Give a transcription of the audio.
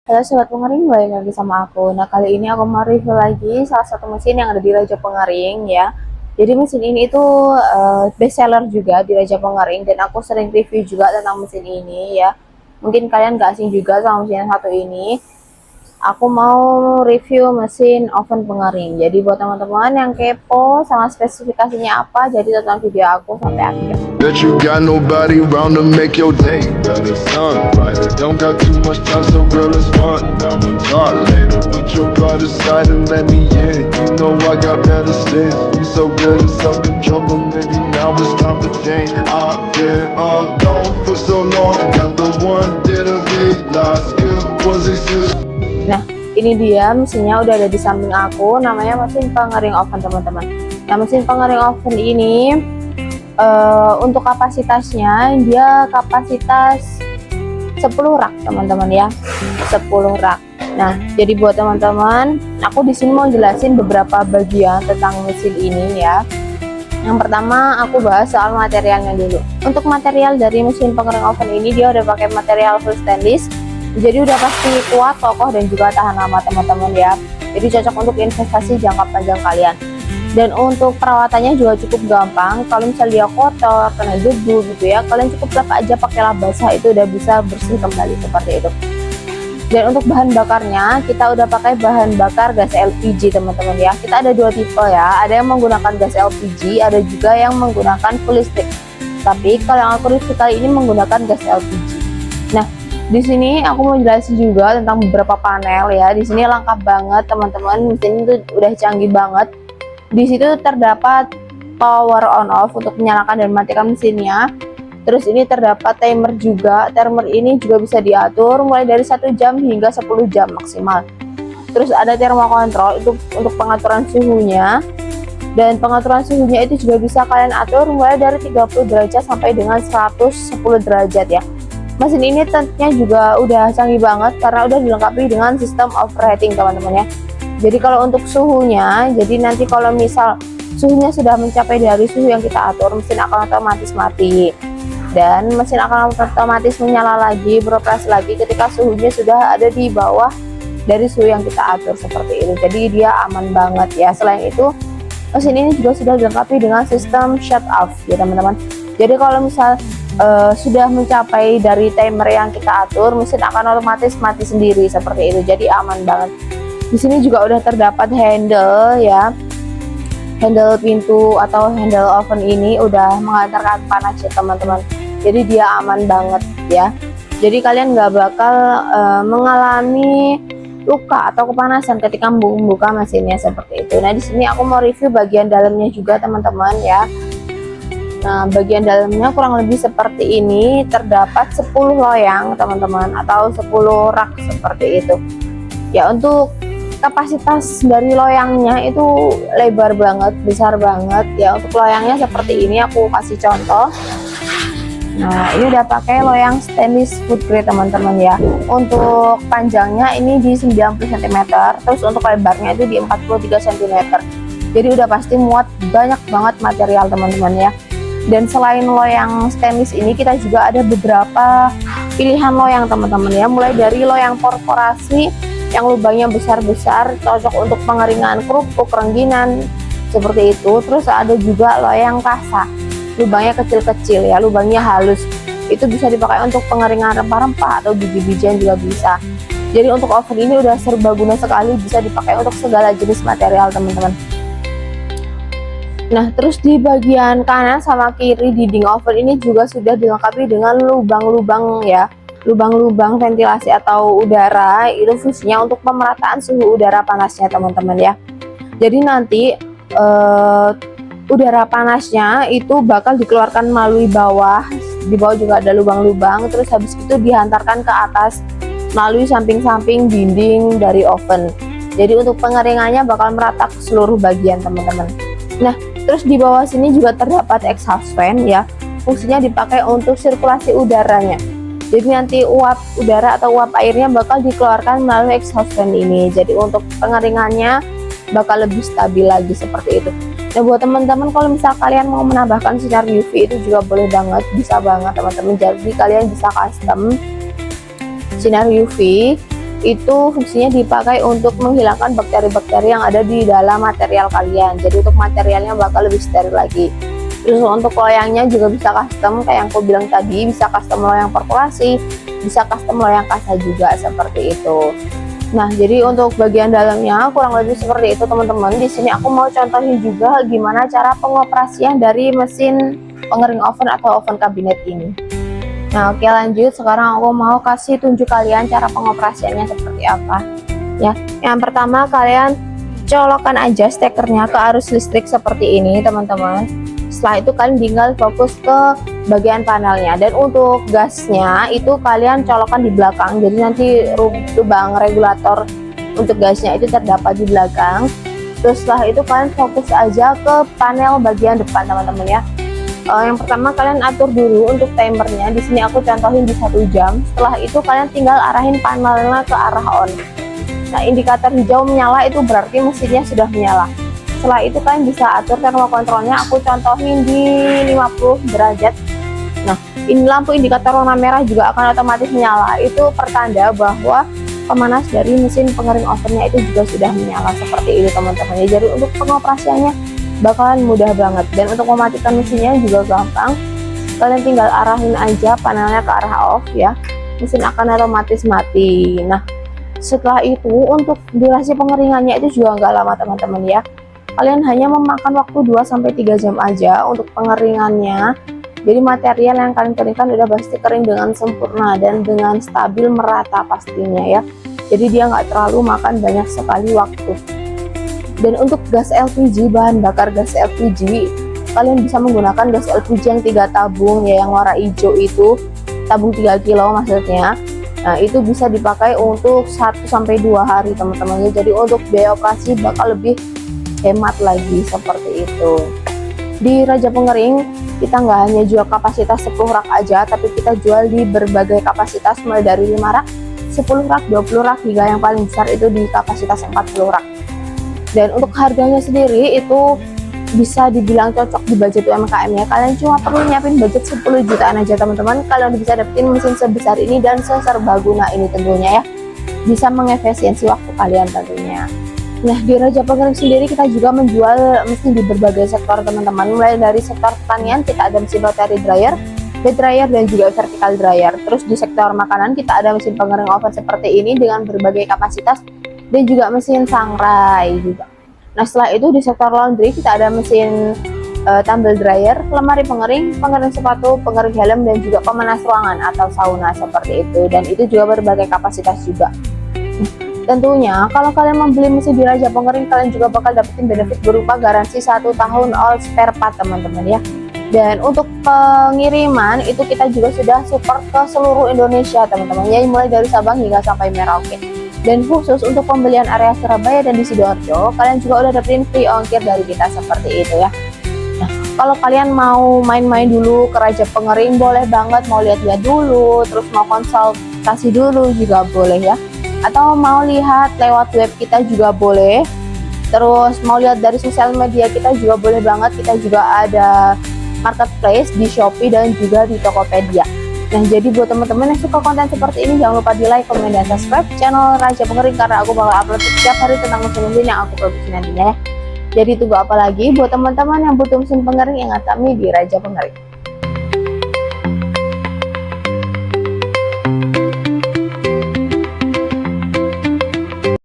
Halo Sobat Pengering, balik lagi sama aku. Nah, kali ini aku mau review lagi salah satu mesin yang ada di Raja Pengering ya. Jadi mesin ini itu best seller juga di Raja Pengering, dan aku sering review juga tentang mesin ini ya. Mungkin kalian gak asing juga sama mesin yang satu ini. Aku mau review mesin oven pengering. Jadi buat teman-teman yang kepo sama spesifikasinya apa, jadi tonton video aku sampai akhir. Bet you got nobody around to make your day better. Sunlight, don't got too much time, so girl, it's fun. Now we'll talk later. Put your butt aside and let me in. You know I got better stairs. You so good at self-control, but maybe now it's time to change. I've been alone for so long. Got the one didn't realize it was existing. Nah, ini dia mesinnya udah ada di samping aku. Namanya mesin pengering oven, teman-teman. Nah, mesin pengering oven ini untuk kapasitasnya, dia kapasitas 10 rak, teman-teman ya. 10 rak. Nah, jadi buat teman-teman, aku di sini mau jelasin beberapa bagian tentang mesin ini ya. Yang pertama, aku bahas soal materialnya dulu. Untuk material dari mesin pengering oven ini, dia udah pakai material full stainless. Jadi udah pasti kuat, kokoh, dan juga tahan lama, teman-teman ya. Jadi cocok untuk investasi jangka panjang kalian. Dan untuk perawatannya juga cukup gampang. Kalau misalnya dia kotor, kena debu gitu ya, kalian cukup lap aja pakai lap basah, itu udah bisa bersih kembali seperti itu. Dan untuk bahan bakarnya, kita udah pakai bahan bakar gas LPG, teman-teman ya. Kita ada dua tipe ya, ada yang menggunakan gas LPG, ada juga yang menggunakan full listrik. Tapi kalau yang aku review kali ini menggunakan gas LPG. Nah, di sini aku mau jelasin juga tentang beberapa panel ya. Di sini lengkap banget, teman-teman. Mesin itu udah canggih banget. Di situ terdapat power on off untuk menyalakan dan mematikan mesinnya. Terus ini terdapat timer juga. Timer ini juga bisa diatur mulai dari 1 jam hingga 10 jam maksimal. Terus ada thermocontrol untuk pengaturan suhunya. Dan pengaturan suhunya itu juga bisa kalian atur mulai dari 30 derajat sampai dengan 110 derajat ya. Mesin ini tentunya juga udah canggih banget karena udah dilengkapi dengan sistem overheating, teman-teman ya. Jadi kalau untuk suhunya, jadi nanti kalau misal suhunya sudah mencapai dari suhu yang kita atur, mesin akan otomatis mati. Dan mesin akan otomatis menyala lagi, beroperasi lagi ketika suhunya sudah ada di bawah dari suhu yang kita atur seperti itu. Jadi dia aman banget ya. Selain itu, mesin ini juga sudah dilengkapi dengan sistem shut off ya, teman-teman. Jadi kalau misal sudah mencapai dari timer yang kita atur, mesin akan otomatis mati sendiri seperti itu. Jadi aman banget. Di sini juga udah terdapat handle ya, handle pintu atau handle oven ini udah mengantarkan panas ya, teman-teman. Jadi dia aman banget ya. Jadi kalian nggak bakal mengalami luka atau kepanasan ketika membuka mesinnya seperti itu. Nah, di sini aku mau review bagian dalamnya juga, teman-teman ya. Nah, bagian dalamnya kurang lebih seperti ini. Terdapat 10 loyang, teman-teman, atau 10 rak seperti itu. Ya, untuk kapasitas dari loyangnya itu lebar banget, besar banget ya. Untuk loyangnya seperti ini, aku kasih contoh. Nah, ini udah pakai loyang stainless food grade, teman-teman ya. Untuk panjangnya ini di 90 cm, terus untuk lebarnya itu di 43 cm. Jadi udah pasti muat banyak banget material, teman-teman ya. Dan selain loyang stainless ini, kita juga ada beberapa pilihan loyang, teman-teman ya. Mulai dari loyang korporasi yang lubangnya besar-besar, cocok untuk pengeringan kerupuk, rengginang seperti itu. Terus ada juga loyang kasa, lubangnya kecil-kecil ya, lubangnya halus. Itu bisa dipakai untuk pengeringan rempah-rempah atau biji-bijian juga bisa. Jadi untuk oven ini udah serbaguna sekali, bisa dipakai untuk segala jenis material, teman-teman. Nah, terus di bagian kanan sama kiri dinding oven ini juga sudah dilengkapi dengan lubang-lubang ya, lubang-lubang ventilasi atau udara. Itu fungsinya untuk pemerataan suhu udara panasnya, teman-teman ya. Jadi nanti udara panasnya itu bakal dikeluarkan melalui bawah. Di bawah juga ada lubang-lubang, terus habis itu dihantarkan ke atas melalui samping-samping dinding dari oven. Jadi untuk pengeringannya bakal merata ke seluruh bagian, teman-teman. Nah, terus di bawah sini juga terdapat exhaust fan ya. Fungsinya dipakai untuk sirkulasi udaranya. Jadi nanti uap udara atau uap airnya bakal dikeluarkan melalui exhaust fan ini. Jadi untuk pengeringannya bakal lebih stabil lagi seperti itu. Nah, buat teman-teman kalau misal kalian mau menambahkan sinar UV itu juga boleh banget, bisa banget, teman-teman. Jadi kalian bisa custom sinar UV itu fungsinya dipakai untuk menghilangkan bakteri-bakteri yang ada di dalam material kalian. Jadi untuk materialnya bakal lebih steril lagi. Terus untuk loyangnya juga bisa custom kayak yang aku bilang tadi, bisa custom loyang perkulasi, bisa custom loyang kasa juga seperti itu. Nah, jadi untuk bagian dalamnya kurang lebih seperti itu teman-teman. Di sini aku mau contohin juga gimana cara pengoperasian dari mesin pengering oven atau oven kabinet ini. Nah, oke, lanjut. Sekarang aku mau kasih tunjuk kalian cara pengoperasiannya seperti apa. Ya, yang pertama kalian colokkan aja stekernya ke arus listrik seperti ini, teman-teman. Setelah itu kalian tinggal fokus ke bagian panelnya. Dan untuk gasnya itu kalian colokkan di belakang. Jadi nanti lubang regulator untuk gasnya itu terdapat di belakang. Terus setelah itu kalian fokus aja ke panel bagian depan, teman-teman ya. Yang pertama kalian atur dulu untuk timernya. Di sini aku contohin di 1 jam. Setelah itu kalian tinggal arahin panelnya ke arah on. Nah, indikator hijau menyala itu berarti mesinnya sudah menyala. Setelah itu kalian bisa atur termokontrolnya. Aku contohin di 50 derajat. Nah, ini lampu indikator warna merah juga akan otomatis menyala. Itu pertanda bahwa pemanas dari mesin pengering ovennya itu juga sudah menyala seperti ini, teman-teman. Jadi untuk pengoperasiannya bakalan mudah banget, dan untuk mematikan mesinnya juga gampang. Kalian tinggal arahin aja panelnya ke arah off ya, mesin akan otomatis mati. Nah, setelah itu untuk durasi pengeringannya itu juga nggak lama, teman-teman ya. Kalian hanya memakan waktu 2-3 jam aja untuk pengeringannya. Jadi material yang kalian keringkan udah pasti kering dengan sempurna dan dengan stabil merata pastinya ya. Jadi dia nggak terlalu makan banyak sekali waktu. Dan untuk gas LPG, bahan bakar gas LPG, kalian bisa menggunakan gas LPG yang 3 tabung ya, yang warna hijau itu, tabung 3 kilo maksudnya. Nah, itu bisa dipakai untuk 1-2 hari, teman-teman. Jadi untuk biaya operasi bakal lebih hemat lagi seperti itu. Di Raja Pengering kita nggak hanya jual kapasitas 10 rak aja, tapi kita jual di berbagai kapasitas mulai dari 5 rak, 10 rak, 20 rak, hingga yang paling besar itu di kapasitas 40 rak. Dan untuk harganya sendiri itu bisa dibilang cocok di budget UMKM ya. Kalian cuma perlu nyiapin budget 10 jutaan aja, teman-teman. Kalian bisa dapetin mesin sebesar ini dan seserbaguna ini tentunya ya. Bisa mengefisiensi waktu kalian tentunya. Nah, di Raja Pengering sendiri kita juga menjual mesin di berbagai sektor, teman-teman. Mulai dari sektor pertanian kita ada mesin rotary dryer, bed dryer, dan juga vertical dryer. Terus di sektor makanan kita ada mesin pengering oven seperti ini dengan berbagai kapasitas dan juga mesin sangrai juga. Nah, setelah itu di sektor laundry kita ada mesin tumble dryer, lemari pengering, pengering sepatu, pengering helm, dan juga pemanas ruangan atau sauna seperti itu. Dan itu juga berbagai kapasitas juga. Tentunya kalau kalian membeli mesin di Raja Pengering, kalian juga bakal dapetin benefit berupa garansi 1 tahun all spare part, teman-teman ya. Dan untuk pengiriman itu kita juga sudah support ke seluruh Indonesia, teman-teman ya, mulai dari Sabang hingga sampai Merauke. Dan khusus untuk pembelian area Surabaya dan di Sidoarjo, kalian juga udah dapetin free ongkir dari kita seperti itu ya. Nah, kalau kalian mau main-main dulu ke Raja Pengering boleh banget, mau lihat-lihat dulu, terus mau konsultasi dulu juga boleh ya. Atau mau lihat lewat web kita juga boleh. Terus mau lihat dari sosial media kita juga boleh banget. Kita juga ada marketplace di Shopee dan juga di Tokopedia. Nah, jadi buat teman-teman yang suka konten seperti ini, jangan lupa di like, komen, dan subscribe channel Raja Pengering, karena aku bakal upload setiap hari tentang mesin-mesin yang aku produksi nantinya ya. Jadi tunggu apa lagi buat teman-teman yang butuh mesin pengering, ingat kami di Raja Pengering.